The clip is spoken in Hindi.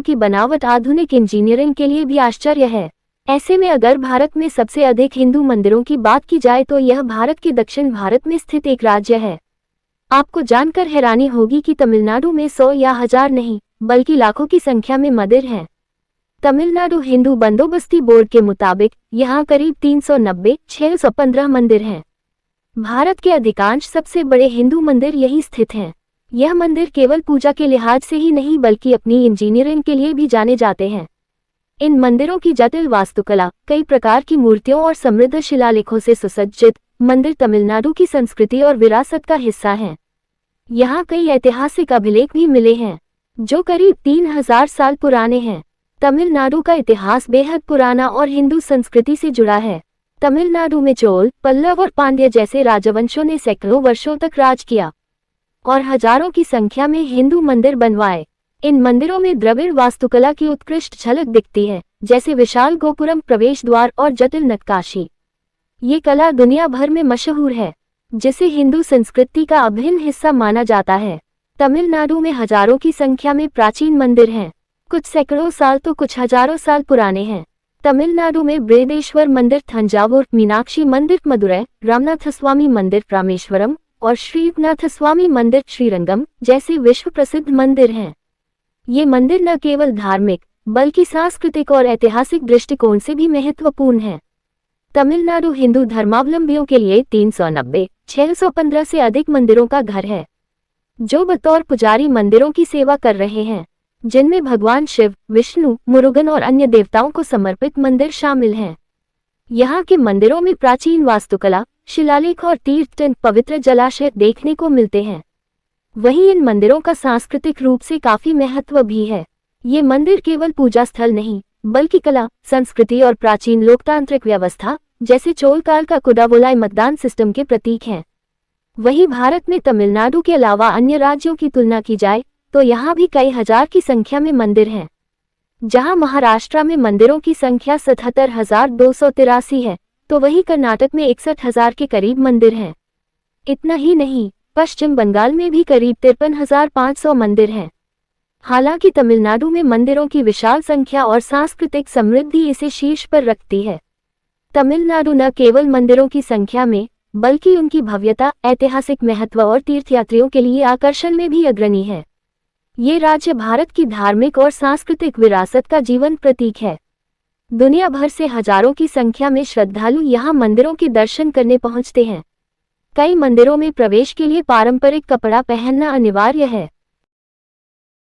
की बनावट आधुनिक इंजीनियरिंग के लिए भी आश्चर्य है। ऐसे में अगर भारत में सबसे अधिक हिंदू मंदिरों की बात की जाए तो यह भारत के दक्षिण भारत में स्थित एक राज्य है। आपको जानकर हैरानी होगी कि तमिलनाडु में 100 या 1000 नहीं बल्कि लाखों की संख्या में मंदिर हैं। तमिलनाडु हिंदू बंदोबस्ती बोर्ड के मुताबिक यहाँ करीब 390-615 मंदिर हैं। भारत के अधिकांश सबसे बड़े हिंदू मंदिर यही स्थित हैं। यह मंदिर केवल पूजा के लिहाज से ही नहीं बल्कि अपनी इंजीनियरिंग के लिए भी जाने जाते हैं। इन मंदिरों की जटिल वास्तुकला, कई प्रकार की मूर्तियों और समृद्ध शिलालेखों से सुसज्जित मंदिर तमिलनाडु की संस्कृति और विरासत का हिस्सा हैं। यहाँ कई ऐतिहासिक अभिलेख भी मिले हैं जो करीब 3000 साल पुराने हैं। तमिलनाडु का इतिहास बेहद पुराना और हिंदू संस्कृति से जुड़ा है। तमिलनाडु में चोल, पल्लव और पांड्य जैसे राजवंशों ने सैकड़ों वर्षों तक राज किया और हजारों की संख्या में हिंदू मंदिर बनवाए। इन मंदिरों में द्रविड़ वास्तुकला की उत्कृष्ट झलक दिखती है, जैसे विशाल गोपुरम, प्रवेश द्वार और जटिल नक्काशी। ये कला दुनिया भर में मशहूर है, जिसे हिंदू संस्कृति का अभिन्न हिस्सा माना जाता है। तमिलनाडु में हजारों की संख्या में प्राचीन मंदिर हैं, कुछ सैकड़ों साल तो कुछ हजारों साल पुराने हैं। तमिलनाडु में बृहदेश्वर मंदिर थंजावुर, मीनाक्षी मंदिर मदुरै, रामनाथस्वामी मंदिर रामेश्वरम और श्रीनाथस्वामी मंदिर श्रीरंगम जैसे विश्व प्रसिद्ध मंदिर हैं। ये मंदिर न केवल धार्मिक बल्कि सांस्कृतिक और ऐतिहासिक दृष्टिकोण से भी महत्वपूर्ण हैं। तमिलनाडु हिंदू धर्मावलंबियों के लिए 390-615 से अधिक मंदिरों का घर है, जो बतौर पुजारी मंदिरों की सेवा कर रहे हैं, जिनमें भगवान शिव, विष्णु, मुरुगन और अन्य देवताओं को समर्पित मंदिर शामिल हैं। यहाँ के मंदिरों में प्राचीन वास्तुकला, शिलालेख और तीर्थ पवित्र जलाशय देखने को मिलते हैं। वहीं इन मंदिरों का सांस्कृतिक रूप से काफी महत्व भी है। ये मंदिर केवल पूजा स्थल नहीं बल्कि कला, संस्कृति और प्राचीन लोकतांत्रिक व्यवस्था जैसे चोल काल का कुडावोलाई मतदान सिस्टम के प्रतीक हैं। वहीं भारत में तमिलनाडु के अलावा अन्य राज्यों की तुलना की जाए तो यहाँ भी कई हजार की संख्या में मंदिर हैं। जहाँ महाराष्ट्र में मंदिरों की संख्या 77,283 है तो वहीं कर्नाटक में 61,000 के करीब मंदिर हैं। इतना ही नहीं, पश्चिम बंगाल में भी करीब 53,500 मंदिर हैं। हालांकि तमिलनाडु में मंदिरों की विशाल संख्या और सांस्कृतिक समृद्धि इसे शीर्ष पर रखती है। तमिलनाडु न केवल मंदिरों की संख्या में बल्कि उनकी भव्यता, ऐतिहासिक महत्व और तीर्थयात्रियों के लिए आकर्षण में भी अग्रणी है। ये राज्य भारत की धार्मिक और सांस्कृतिक विरासत का जीवंत प्रतीक है। दुनिया भर से हजारों की संख्या में श्रद्धालु यहाँ मंदिरों के दर्शन करने पहुँचते हैं। कई मंदिरों में प्रवेश के लिए पारंपरिक कपड़ा पहनना अनिवार्य है।